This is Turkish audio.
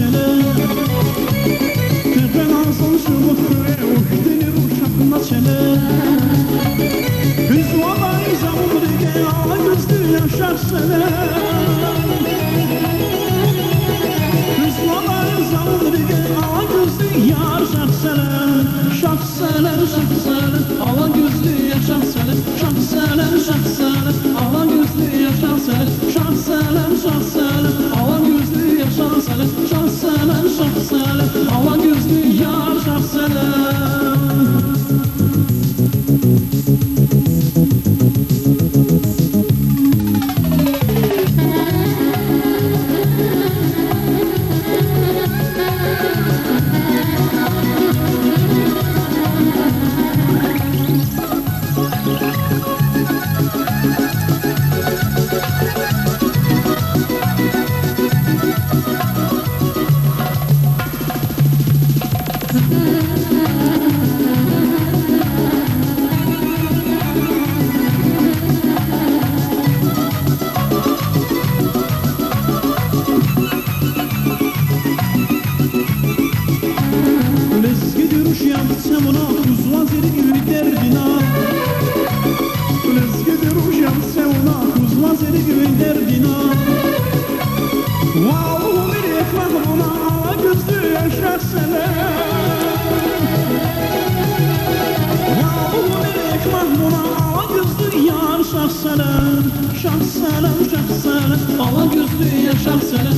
çele Tepen ağzın şubuk küre Uhdinir uşakına çele Hüzvana izamın rige Ala gözlü yaşar sene Hüzvana izamın rige Ala gözlü yaşar sene Şahseler şahseler Ala gözlü yaşar sene Şahseler şahseler Ala gözlü yaşar sene Şahseler şahseler Ala gözlü yaşar sene Şahseler şahseler Ala gözlü yaşar sene Şahseler, şahseler, ala gözlü yaşar sene